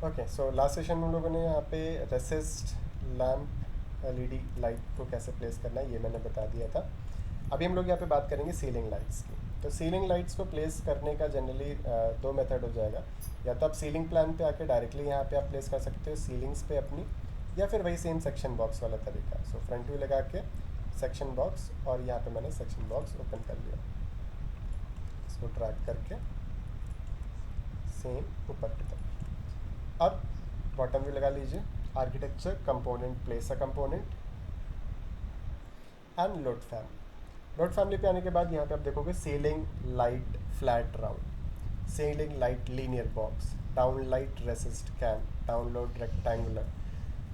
Okay, so last session में हम लोगों ने यहाँ पे रेसिस्ट लैम्प एलईडी लाइट को कैसे प्लेस करना है ये मैंने बता दिया था। अभी हम लोग यहाँ पे बात करेंगे सीलिंग लाइट्स की। तो सीलिंग लाइट्स को प्लेस करने का जनरली दो मेथड हो जाएगा। या तो आप सीलिंग प्लान पे आके डायरेक्टली यहाँ पे आप प्लेस कर सकते हो सीलिंग्स पे अपनी, या फिर वही सेम सेक्शन बॉक्स वाला तरीका। सो फ्रंट व्यू लगा के सेक्शन बॉक्स, और यहाँ पे मैंने सेक्शन बॉक्स ओपन कर लिया, इसको ट्रैक करके सेम ऊपर की तरफ। अब बॉटम व्यू लगा लीजिए, architecture component, place a component and load family. Load family पे आने के बाद यहाँ पे आप देखोगे ceiling light flat round, ceiling light linear box, down light recessed can, download rectangular.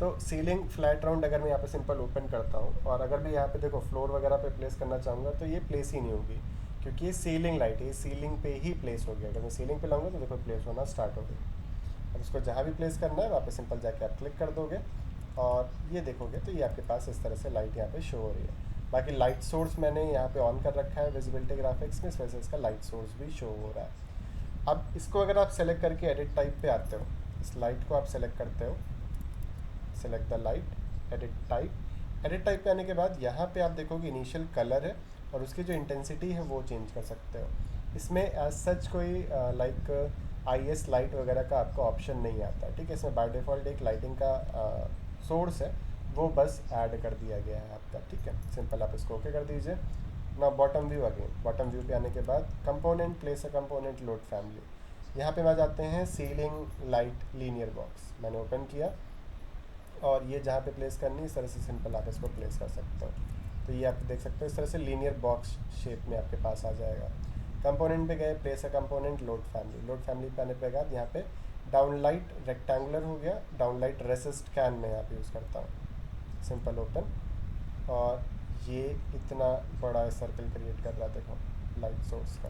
तो सीलिंग फ्लैट राउंड अगर मैं यहाँ पे सिंपल ओपन करता हूँ, और अगर मैं यहाँ पे देखो फ्लोर वगैरह पे प्लेस करना चाहूँगा तो ये प्लेस ही नहीं होगी, क्योंकि ये सीलिंग लाइट है, ये सीलिंग पे ही प्लेस हो गया। अगर मैं सीलिंग पे लाऊंगा तो देखो प्लेस होना स्टार्ट हो गई। अब इसको जहाँ भी प्लेस करना है वहाँ पे सिंपल जाके आप क्लिक कर दोगे, और ये देखोगे तो ये आपके पास इस तरह से लाइट यहाँ पे शो हो रही है। बाकी लाइट सोर्स मैंने यहाँ पे ऑन कर रखा है विजिबिलिटी ग्राफिक्स में, इस वजह से इसका लाइट सोर्स भी शो हो रहा है। अब इसको अगर आप सेलेक्ट करके एडिट टाइप पे आते हो, इस लाइट को आप सेलेक्ट करते हो, select the light, edit type. Edit type पे आने के बाद यहाँ पे आप देखोगे इनिशियल कलर है, और उसकी जो इंटेंसिटी है वो चेंज कर सकते हो। इसमें एज सच कोई लाइक IS लाइट वगैरह का आपको ऑप्शन नहीं आता, ठीक है। इसमें बाय डिफ़ॉल्ट एक लाइटिंग का सोर्स है, वो बस ऐड कर दिया गया है आपका, ठीक है। सिंपल आप इसको ओके कर दीजिए। ना bottom view, again bottom view पे आने के बाद component, place a component, load family. यहाँ पे आ जाते हैं सीलिंग लाइट लीनियर बॉक्स, मैंने ओपन किया, और ये जहाँ पे प्लेस करनी है इस तरह से सिंपल आप इसको प्लेस कर सकते हो। तो ये आप देख सकते हो इस तरह से लीनियर बॉक्स शेप में आपके पास आ जाएगा। कंपोनेंट पे गए, place a component, load family. Load family पे आने पे बाद यहाँ पे डाउन लाइट रेक्टेंगुलर हो गया, डाउन लाइट रेसिस्ट कैन में यहाँ पे यूज़ करता हूँ। सिंपल ओपन, और ये इतना बड़ा सर्कल क्रिएट कर रहा है देखो लाइट सोर्स का,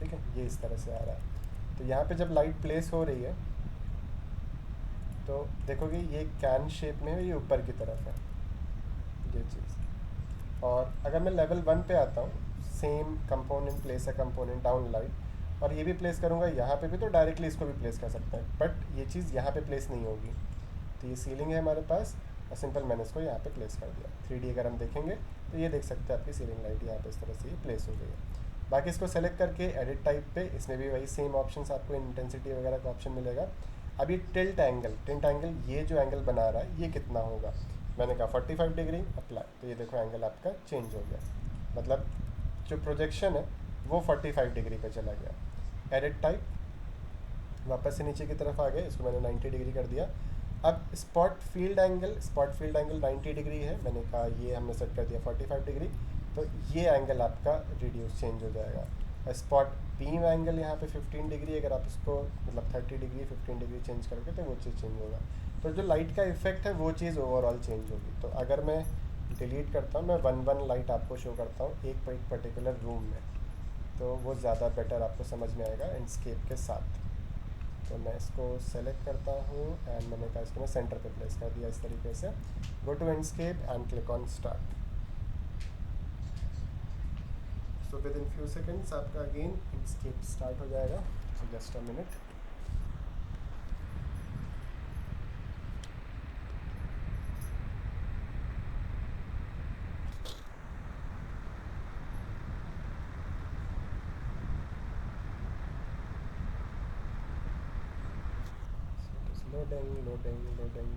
ठीक है। ये इस तरह से आ रहा है। तो यहाँ पे जब लाइट प्लेस हो रही है तो देखोगे ये कैन शेप में है, ये ऊपर की तरफ है ये चीज़। और अगर मैं लेवल 1 पे आता हूँ, same component, place a component, down light, और ये भी प्लेस करूँगा यहाँ पे भी, तो डायरेक्टली इसको भी प्लेस कर सकते हैं, बट ये चीज़ यहाँ पे प्लेस नहीं होगी। तो ये सीलिंग है हमारे पास, और सिंपल मैंने इसको यहाँ पे प्लेस कर दिया। 3D अगर हम देखेंगे तो ये देख सकते हैं आपकी सीलिंग लाइट यहाँ पे इस तरह से ये प्लेस हो गई है। बाकी इसको सेलेक्ट करके एडिट टाइप पे, इसमें भी वही सेम ऑप्शंस आपको इंटेंसिटी वगैरह का ऑप्शन मिलेगा। अभी टिल्ट एंगल, ये जो एंगल बना रहा है ये कितना होगा, मैंने कहा 45 डिग्री अप्लाई, तो ये देखो एंगल आपका चेंज हो गया, मतलब जो प्रोजेक्शन है वो 45 डिग्री पे चला गया। एडिट टाइप, वापस से नीचे की तरफ आ गए, इसको मैंने 90 डिग्री कर दिया। अब स्पॉट फील्ड एंगल, 90 डिग्री है, मैंने कहा ये हमने सेट कर दिया 45 डिग्री, तो ये एंगल आपका रिड्यूस चेंज हो जाएगा। स्पॉट बीम एंगल यहाँ पे 15 डिग्री, अगर आप इसको मतलब 30 डिग्री 15 डिग्री चेंज करोगे तो वो चीज़ चेंज होगा। तो जो लाइट का इफेक्ट है वो चीज़ ओवरऑल चेंज होगी। तो अगर मैं डिलीट करता हूँ, मैं वन लाइट आपको शो करता हूँ एक पर्टिकुलर रूम में, तो वो ज़्यादा बेटर आपको समझ में आएगा एंडस्केप के साथ। तो मैं इसको सेलेक्ट करता हूँ, एंड मैंने कहा इसको मैं सेंटर पे प्लेस कर दिया इस तरीके से। Go to Enscape and click on start. So within few seconds आपका अगेन एंडस्केप स्टार्ट हो जाएगा। So just a minute. Loading.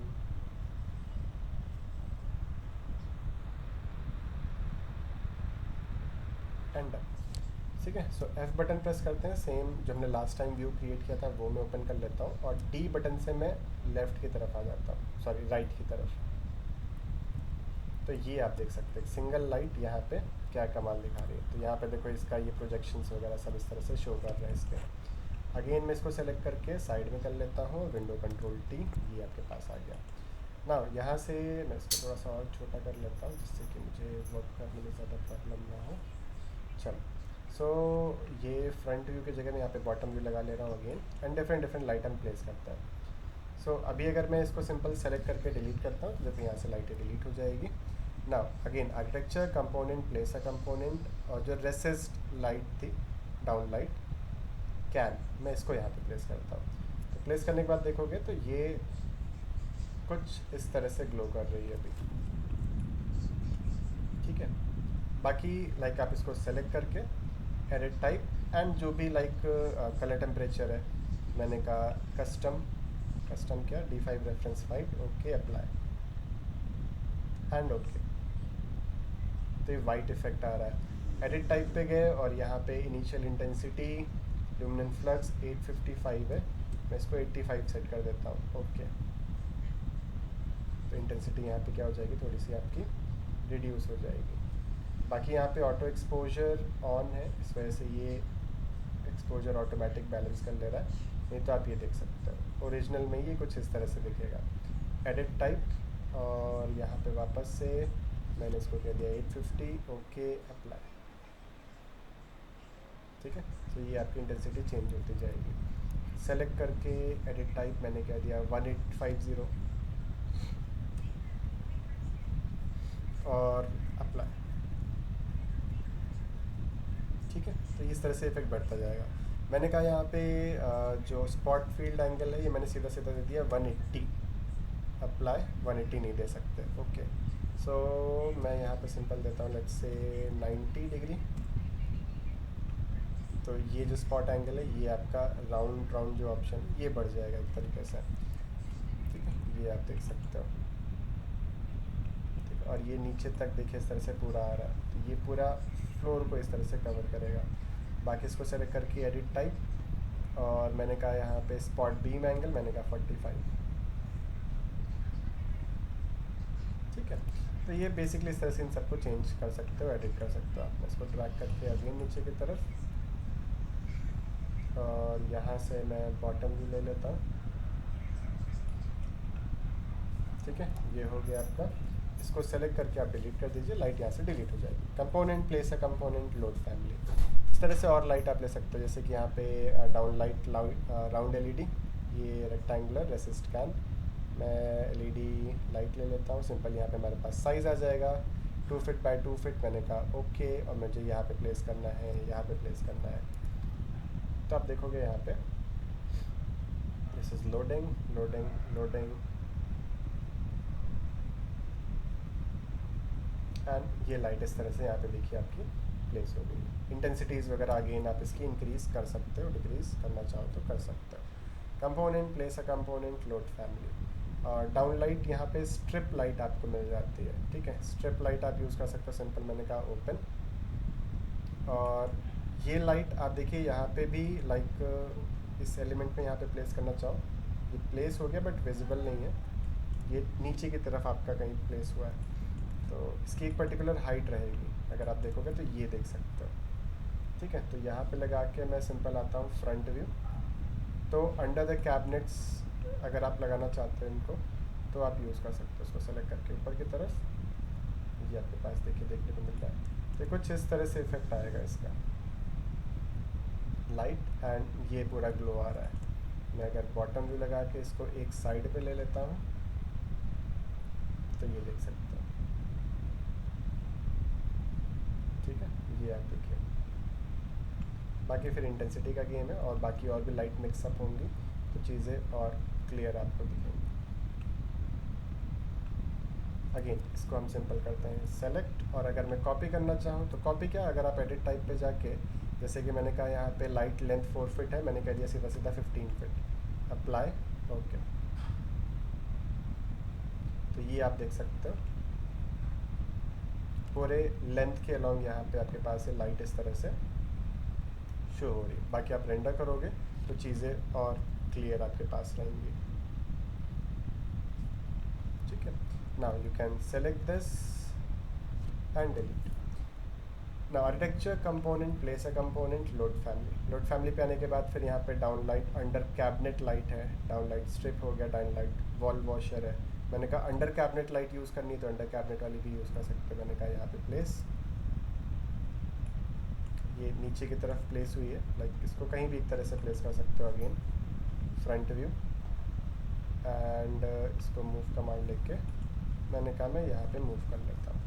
And done, ठीक है। सो F बटन प्रेस करते हैं, सेम जो हमने लास्ट टाइम व्यू क्रिएट किया था वो मैं ओपन कर लेता हूँ, और D बटन से मैं लेफ़्ट की तरफ आ जाता हूँ, सॉरी राइट की तरफ। तो ये आप देख सकते हैं सिंगल लाइट यहाँ पे क्या कमाल दिखा रही है। तो यहाँ पे देखो इसका ये प्रोजेक्शंस वगैरह सब इस तरह से शो कर रहे हैं इसके। अगेन मैं इसको सेलेक्ट करके साइड में कर लेता हूँ, विंडो कंट्रोल T, ये आपके पास आ गया ना। यहाँ से मैं इसको थोड़ा सा और छोटा कर लेता हूँ जिससे कि मुझे वर्क करने में ज़्यादा प्रॉब्लम ना हो। चलो, सो ये फ्रंट व्यू की जगह मैं यहाँ पे बॉटम व्यू लगा ले रहा हूँ अगेन, एंड डिफरेंट लाइट हम प्लेस करता है। सो अभी अगर मैं इसको सिंपल सेलेक्ट करके डिलीट करता हूँ तो देखो यहाँ से लाइटें डिलीट हो जाएगी। Now again architecture component, place a component, और जो रेसिस्ट लाइट थी, डाउन लाइट कैन, मैं इसको यहाँ पे प्लेस करता हूँ। तो प्लेस करने के बाद देखोगे तो ये कुछ इस तरह से ग्लो कर रही है अभी, ठीक है। बाकी लाइक आप इसको सेलेक्ट करके एडिट टाइप एंड जो भी लाइक कलर टेम्परेचर है, मैंने कहा कस्टम, कस्टम क्या, D5 reference 5, okay apply and okay. तो ये वाइट इफेक्ट आ रहा है। एडिट टाइप पे गए और यहाँ पे इनिशियल इंटेंसिटी ल्यूमिनेंट फ्लक्स 855 है, मैं इसको 85 सेट कर देता हूँ, ओके। तो इंटेंसिटी यहाँ पे क्या हो जाएगी, थोड़ी सी आपकी रिड्यूस हो जाएगी। बाकी यहाँ पे ऑटो एक्सपोजर ऑन है, इस वजह से ये एक्सपोजर ऑटोमेटिक बैलेंस कर ले रहा है, नहीं तो आप ये देख सकते हो ओरिजिनल में ये कुछ इस तरह से दिखेगा। एडिट टाइप और यहाँ पे वापस से मैंने इसको कह दिया 850, ओके अप्लाई, ठीक है। तो ये आपकी इंटेंसिटी चेंज होती जाएगी। सेलेक्ट करके एडिट टाइप मैंने कह दिया 1850 और अप्लाई, ठीक है। तो इस तरह से इफेक्ट बढ़ता जाएगा। मैंने कहा यहाँ पे जो स्पॉट फील्ड एंगल है ये मैंने सीधा सीधा दे दिया 180, अप्लाई 180 नहीं दे सकते, ओके। सो मैं यहाँ पे सिंपल देता हूँ लेट्स से 90 डिग्री। तो ये जो स्पॉट एंगल है ये आपका राउंड राउंड जो ऑप्शन ये बढ़ जाएगा एक तरीके से, ठीक है, ये आप देख सकते हो, ठीक है। और ये नीचे तक देखिए इस तरह से पूरा आ रहा है, तो ये पूरा फ्लोर को इस तरह से कवर करेगा। बाकी इसको सेलेक्ट करके एडिट टाइप और मैंने कहा यहाँ पे स्पॉट बीम एंगल, मैंने कहा 45, ठीक है। तो ये बेसिकली इस तरह से इन सबको चेंज कर सकते हो, एडिट कर सकते हो आप। मैं इसको ड्रैग करके अगेन नीचे की तरफ और यहाँ से मैं बॉटम भी ले लेता हूँ, ठीक है। ये हो गया आपका, इसको सेलेक्ट करके आप डिलीट कर दीजिए, लाइट यहाँ से डिलीट हो जाएगी। Component place a component load family, इस तरह से और लाइट आप ले सकते हो, जैसे कि यहाँ पे डाउन लाइट राउंड एलईडी, ये रेक्टेंगुलर रेसिस्ट कैन, मैं एलईडी लाइट ले लेता हूँ सिंपल। यहाँ पे हमारे पास साइज़ आ जाएगा 2 फीट बाय 2 फीट, मैंने कहा ओके, और मुझे यहाँ पे प्लेस करना है, यहाँ पे प्लेस करना है। तो आप देखोगे यहाँ पे this is loading loading loading and ये लाइट इस तरह से यहाँ पे देखिए आपकी प्लेस हो गई। इंटेंसिटीज़ वगैरह अगेन आप इसकी इंक्रीज़ कर सकते हो, डिक्रीज़ करना चाहो तो कर सकते हो। Component place a component load family, और डाउन लाइट यहाँ पे स्ट्रिप लाइट आपको मिल जाती है, ठीक है। स्ट्रिप लाइट आप यूज़ कर सकते हो, सिंपल मैंने कहा ओपन। और ये लाइट आप देखिए यहाँ पे भी लाइक इस एलिमेंट में यहाँ पे प्लेस करना चाहो, ये प्लेस हो गया बट विजिबल नहीं है, ये नीचे की तरफ आपका कहीं प्लेस हुआ है, तो इसकी एक पर्टिकुलर हाइट रहेगी, अगर आप देखोगे तो ये देख सकते हो, ठीक है। तो यहाँ पे लगा के मैं सिंपल आता हूँ फ्रंट व्यू। तो अंडर द कैबिनेट्स अगर आप लगाना चाहते हो इनको तो आप यूज़ कर सकते हो, उसको सेलेक्ट करके ऊपर की तरफ, ये आपके पास देखिए देखने को मिल रहा है। तो कुछ इस तरह से इफेक्ट आएगा इसका, लाइट एंड ये पूरा ग्लो आ रहा है। मैं अगर बॉटम व्यू लगा के इसको एक साइड पे ले लेता हूँ तो ये देख सकते हो, ठीक है, ये आप देखिए। बाकी फिर इंटेंसिटी का गेम है, और बाकी और भी लाइट मिक्सअप होंगी तो चीज़ें और क्लियर आपको दिखेंगी। अगेन इसको हम सिंपल करते हैं सेलेक्ट, और अगर मैं कॉपी करना चाहूँ तो कॉपी क्या, अगर आप एडिट टाइप पे जाके, जैसे कि मैंने कहा यहाँ पे लाइट लेंथ 4 फीट है, मैंने कह दिया सीधा सीधा 15 फीट, अप्लाई ओके। तो ये आप देख सकते हो पूरे लेंथ के अलॉन्ग यहाँ पे आपके पास है लाइट इस तरह से शो हो रही है। बाकी आप रेंडर करोगे तो चीज़ें और क्लियर आपके पास रहेंगी, ठीक है। Now you can select this and delete. Now architecture component place a component load family. Load family पे आने के बाद फिर यहाँ पे down light under cabinet light है, डाउन लाइट स्ट्रिप हो गया, डाउन लाइट वॉल वॉशर है। मैंने कहा अंडर कैबिनेट लाइट यूज़ करनी तो अंडर कैबिनेट वाली भी यूज़ कर सकते हो, मैंने कहा यहाँ पे प्लेस, ये नीचे की तरफ प्लेस हुई है, लाइक इसको कहीं भी एक तरह से प्लेस कर सकते हो। अगेन फ्रंट व्यू एंड इसको मूव कमांड लेके मैंने कहा मैं यहाँ पे मूव कर लेता हूँ,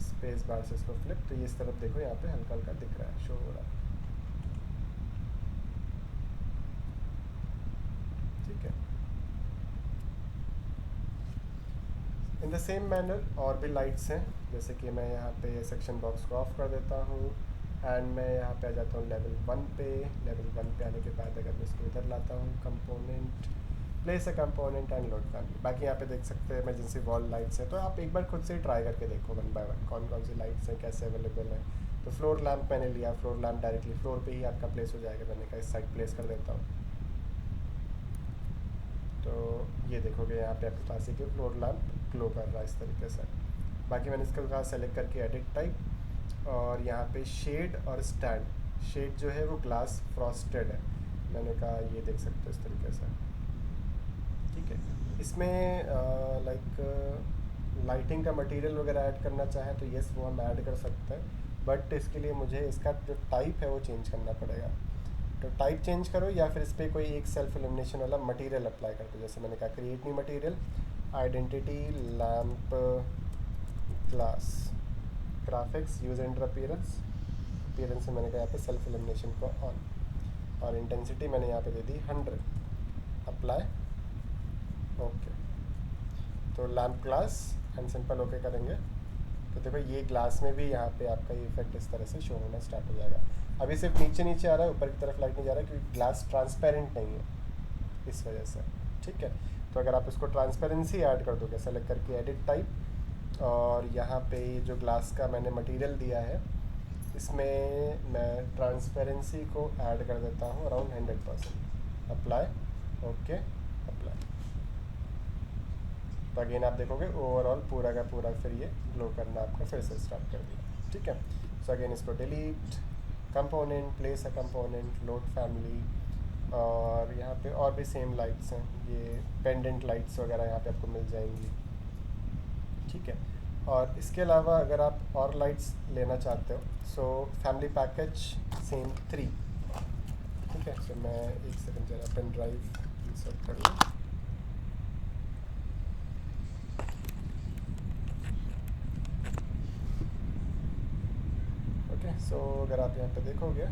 स्पेस बार से इसको फ्लिप, तो ये इस तरफ देखो यहाँ पे हल्का हल्का दिख रहा है, शो हो रहा है, द सेम मैनर और भी लाइट्स हैं, जैसे कि मैं यहाँ पे सेक्शन बॉक्स को ऑफ कर देता हूँ एंड मैं यहाँ पे आ जाता हूँ लेवल 1 पे। लेवल 1 पे आने के बाद अगर मैं इसको इधर लाता हूँ, component, place a component and load family. बाकी यहाँ पे देख सकते हैं इमरजेंसी वॉल लाइट्स हैं, तो आप एक बार खुद से ही ट्राई करके देखो वन बाय वन कौन कौन सी लाइट्स हैं, कैसे अवेलेबल है। तो फ्लोर लैम्प मैंने लिया, फ्लोर लैम्प डायरेक्टली फ्लोर पे ही आपका प्लेस हो जाएगा, मैंने कहा इस साइड प्लेस कर देता हूँ। तो ये देखोगे यहाँ पे आपके पास एक फ्लोर लैम्प ग्लो कर रहा है इस तरीके से। बाकी मैंने इसको कहा सेलेक्ट करके एडिट टाइप, और यहाँ पे शेड और स्टैंड। शेड जो है वो ग्लास फ्रॉस्टेड है, मैंने कहा ये देख सकते हो इस तरीके से, ठीक है। इसमें लाइटिंग का मटेरियल वगैरह ऐड करना चाहे तो येस वो हम ऐड कर सकते हैं, बट इसके लिए मुझे इसका जो टाइप है वो चेंज करना पड़ेगा। तो टाइप चेंज करो या फिर इस पर कोई एक सेल्फ एलिमिनेशन वाला मटेरियल अप्लाई कर दो। जैसे मैंने कहा create new material, identity lamp class, graphics use and appearance. Appearance में मैंने कहा यहाँ पे सेल्फ एलिमिनेशन को ऑन, और इंटेंसिटी मैंने यहाँ पे दे दी 100, अप्लाई, ओके। तो lamp class and simple okay करेंगे तो देखो ये ग्लास में भी यहाँ पे आपका ये इफेक्ट इस तरह से शो होना स्टार्ट हो जाएगा। अभी सिर्फ नीचे नीचे आ रहा है, ऊपर की तरफ लाइट नहीं जा रहा है क्योंकि ग्लास ट्रांसपेरेंट नहीं है इस वजह से, ठीक है। तो अगर आप इसको ट्रांसपेरेंसी ऐड कर दोगे सेलेक्ट करके एडिट टाइप, और यहाँ पे जो ग्लास का मैंने मटेरियल दिया है इसमें मैं ट्रांसपेरेंसी को ऐड कर देता हूँ अराउंड 100%, अप्लाई, ओके, अप्लाई। तो अगेन आप देखोगे ओवरऑल पूरा का पूरा फिर ये ग्लो करना आपका फिर से स्टार्ट कर दिया, ठीक है। सो अगेन इसको delete, component, place a component, load family, और यहाँ पे और भी सेम लाइट्स हैं, ये पेंडेंट लाइट्स वगैरह यहाँ पे आपको मिल जाएंगी, ठीक है। और इसके अलावा अगर आप और लाइट्स लेना चाहते हो सो फैमिली पैकेज सेम 3, ठीक है। सो मैं एक सेकंड जरा पेन ड्राइव इंसर्ट कर लूँ। सो अगर आप यहाँ पे देखोगे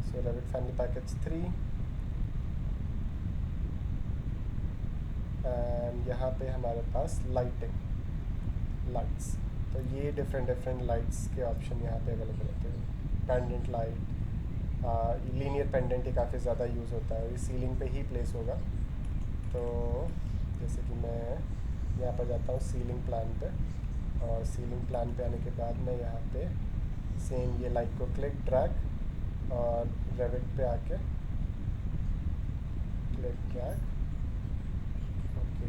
सो रेविट फैमिली पैकेज 3 एंड यहाँ पे हमारे पास लाइट्स, तो ये डिफरेंट लाइट्स के ऑप्शन यहाँ पे अवेलेबल होते हैं। पेंडेंट लाइट, लीनियर पेंडेंट ही काफ़ी ज़्यादा यूज़ होता है और ये सीलिंग पे ही प्लेस होगा। तो जैसे कि मैं यहाँ पर जाता हूँ सीलिंग प्लान पे, और सीलिंग प्लान पे आने के बाद मैं यहाँ पे सेम ये लाइट को क्लिक ड्रैग और रेविट पे आके क्लिक ड्रैग, ओके,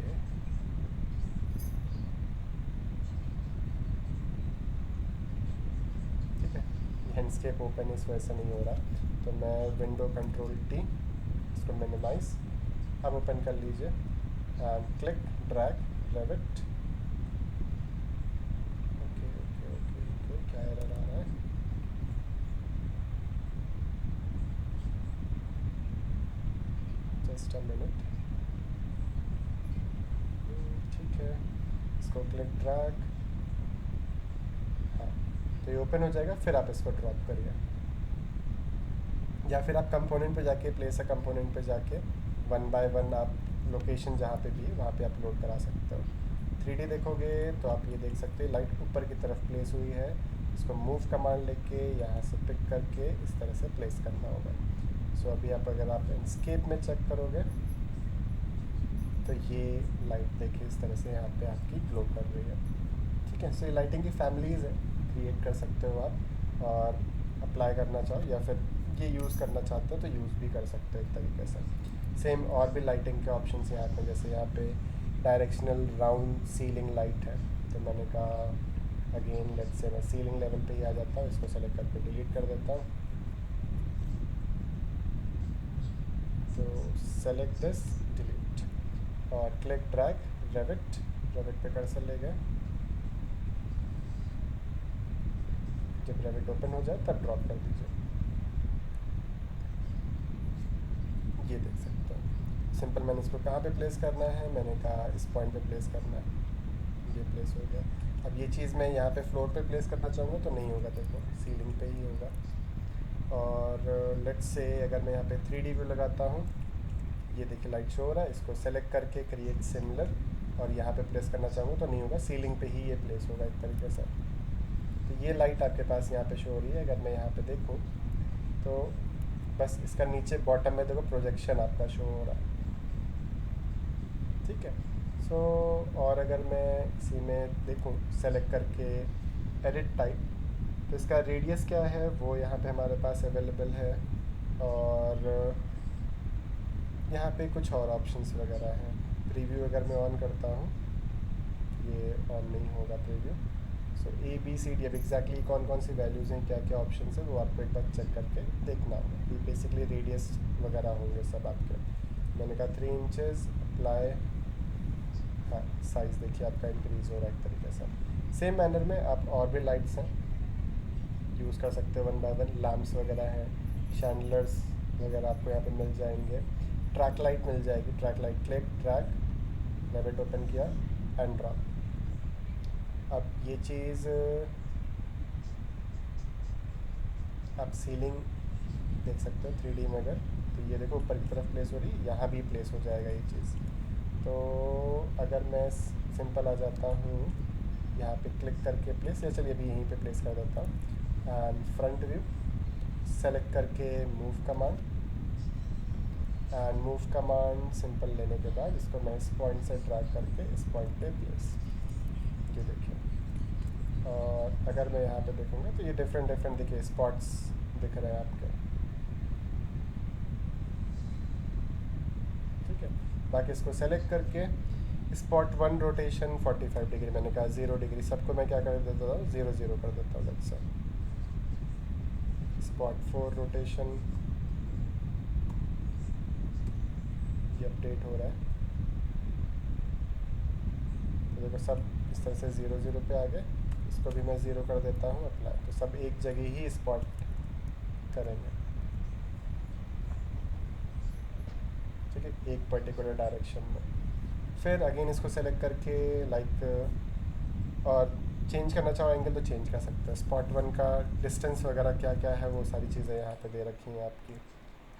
ठीक है। हैंडस्केप ओपन इस वजह से नहीं हो रहा, तो मैं विंडो कंट्रोल टी, इसको मिनिमाइज, अब ओपन कर लीजिए and click drag Revit, okay okay okay okay, क्या एरर आ रहा है, जस्ट अ मिनट, ठीक है। इसको क्लिक ड्रैग, हाँ, तो ये ओपन हो जाएगा, फिर आप इसको ड्रॉप करिए, या फिर आप कंपोनेंट पे जाके प्लेस अ कंपोनेंट पे जाके 1 बाय 1 आप लोकेशन जहाँ पे भी है वहाँ पे अपलोड करा सकते हो। 3D देखोगे तो आप ये देख सकते हो लाइट ऊपर की तरफ प्लेस हुई है, इसको मूव कमांड लेके यहाँ से पिक करके इस तरह से प्लेस करना होगा। सो अभी आप अगर आप इंस्केप में चेक करोगे तो ये लाइट देखिए इस तरह से यहाँ पे आपकी ग्लो कर रही है, ठीक है। सो ये लाइटिंग की फैमिलीज़ है, क्रिएट कर सकते हो आप, और अप्लाई करना चाहो या फिर ये यूज़ करना चाहते हो तो यूज़ भी कर सकते हो एक तरीके से। सेम और भी लाइटिंग के ऑप्शंस यहाँ पे, जैसे यहाँ पे डायरेक्शनल राउंड सीलिंग लाइट है, तो मैंने कहा अगेन लेट्स से मैं सीलिंग लेवल पे ही आ जाता हूँ, इसको सेलेक्ट करके डिलीट कर देता हूँ। तो सेलेक्ट दिस, डिलीट, और क्लिक ड्रैग रेविट, रेविट पे कर्सर ले गए, जब रेविट ओपन हो जाए तब ड्रॉप कर दीजिए, ये देख सकते हो सिंपल। मैंने इसको कहाँ पे प्लेस करना है, मैंने कहा इस पॉइंट पे प्लेस करना है, ये प्लेस हो गया। अब ये चीज़ मैं यहाँ पे फ्लोर पे प्लेस करना चाहूँगा तो नहीं होगा, देखो सीलिंग पे ही होगा। और लेट्स से अगर मैं यहाँ पे 3D व्यू लगाता हूँ, ये देखिए लाइट शो हो रहा है, इसको सेलेक्ट करके क्रिएट सिमिलर, और यहाँ पे प्लेस करना चाहूँगा तो नहीं होगा, सीलिंग पे ही ये प्लेस होगा एक तरीके से। तो ये लाइट आपके पास यहाँ पे शो हो रही है। अगर मैं यहाँ पे देखूँ तो बस इसका नीचे बॉटम में देखो प्रोजेक्शन आपका शो हो रहा है, ठीक है। सो और अगर मैं इसी में देखूँ सेलेक्ट करके एडिट टाइप, तो इसका रेडियस क्या है वो यहाँ पे हमारे पास अवेलेबल है, और यहाँ पे कुछ और ऑप्शंस वगैरह हैं। प्रीव्यू अगर मैं ऑन करता हूँ, ये ऑन नहीं होगा preview. So A B C D, अब एग्जैक्टली कौन कौन सी वैल्यूज़ हैं, क्या क्या ऑप्शंस हैं, वो आपको एक बार चेक करके देखना होगा। ये बेसिकली रेडियस वगैरह होंगे सब आपके। मैंने कहा 3 इंचेस अप्लाई, हाँ साइज़ देखिए आपका इंक्रीज़ हो रहा है एक तरीके से। सेम मैनर में आप और भी लाइट्स हैं यूज़ कर सकते हो, 1 बाय 1 लैम्प्स वगैरह हैं, शैंडलर्स वगैरह आपको यहाँ पे मिल जाएंगे। ट्रैक लाइट मिल जाएगी, track light, click track, Levett open किया एंड ड्रॉप। अब ये चीज़ आप सीलिंग देख सकते हो 3D में, अगर तो ये देखो ऊपर की तरफ प्लेस हो रही है, यहाँ भी प्लेस हो जाएगा ये चीज़। तो अगर मैं सिंपल आ जाता हूँ यहाँ पे क्लिक करके प्लेस, या चलिए अभी यहीं पे प्लेस कर देता हूँ। एंड फ्रंट व्यू सेलेक्ट करके move command, and move command simple लेने के बाद इसको मैं इस पॉइंट से ड्रैग करके इस पॉइंट पे प्लेस, ये देखिए। और अगर मैं यहाँ पे देखूँगा तो ये डिफरेंट डिफरेंट देखिए स्पॉट्स दिख रहे हैं आपके, ठीक है। बाकी इसको सेलेक्ट करके स्पॉट 1 रोटेशन 45 डिग्री, मैंने कहा 0 डिग्री, सबको मैं क्या कर देता हूँ 0 0 कर देता हूँ लेट्स से। स्पॉट 4 रोटेशन, ये अपडेट हो रहा है, तो देखो सब इस तरह से 0 0 पे आ गए। इसको भी मैं 0 कर देता हूँ अप्लाई, तो सब एक जगह ही स्पॉट करेंगे, ठीक है, एक पर्टिकुलर डायरेक्शन में। फिर अगेन इसको सेलेक्ट करके लाइक और चेंज करना चाहो एंगल तो चेंज कर सकते हैं। स्पॉट 1 का डिस्टेंस वगैरह क्या क्या है वो सारी चीज़ें यहाँ पे दे रखी हैं आपकी।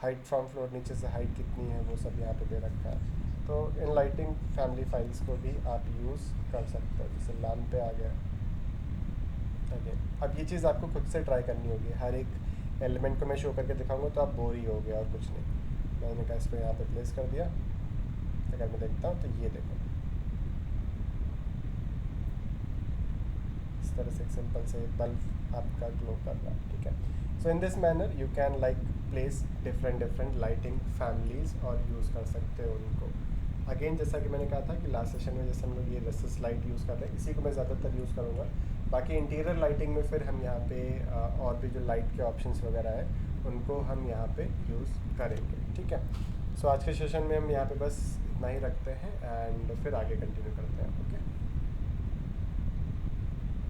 हाइट फ्रॉम फ्लोर, नीचे से हाइट कितनी है वो सब यहाँ पे दे रखा है। तो इन लाइटिंग फैमिली फाइल्स को भी आप यूज़ कर सकते हो। जैसे लैम्प पे आ गया अगेन, अब ये चीज़ आपको खुद से ट्राई करनी होगी, हर एक एलिमेंट को मैं शो करके दिखाऊंगा तो आप बोर ही हो गया और कुछ नहीं। मैंने कहा इसको यहाँ पे प्लेस कर दिया, अगर मैं देखता हूँ तो ये देखो इस तरह से एक सिंपल से बल्ब आपका ग्लो कर रहा है, ठीक है। So in this manner you can like place different different lighting families और यूज़ कर सकते हो उनको। अगेन जैसा कि मैंने कहा था कि लास्ट सेशन में जैसे हम लोग ये रेसिस लाइट यूज़ कर रहे हैं, इसी को मैं ज़्यादातर यूज़ करूँगा। बाकी इंटीरियर लाइटिंग में फिर हम यहाँ पे और भी जो लाइट के ऑप्शंस वगैरह हैं उनको हम यहाँ पे यूज़ करेंगे, ठीक है। सो आज के सेशन में हम यहाँ पे बस इतना ही रखते हैं एंड फिर आगे कंटिन्यू करते हैं, ओके।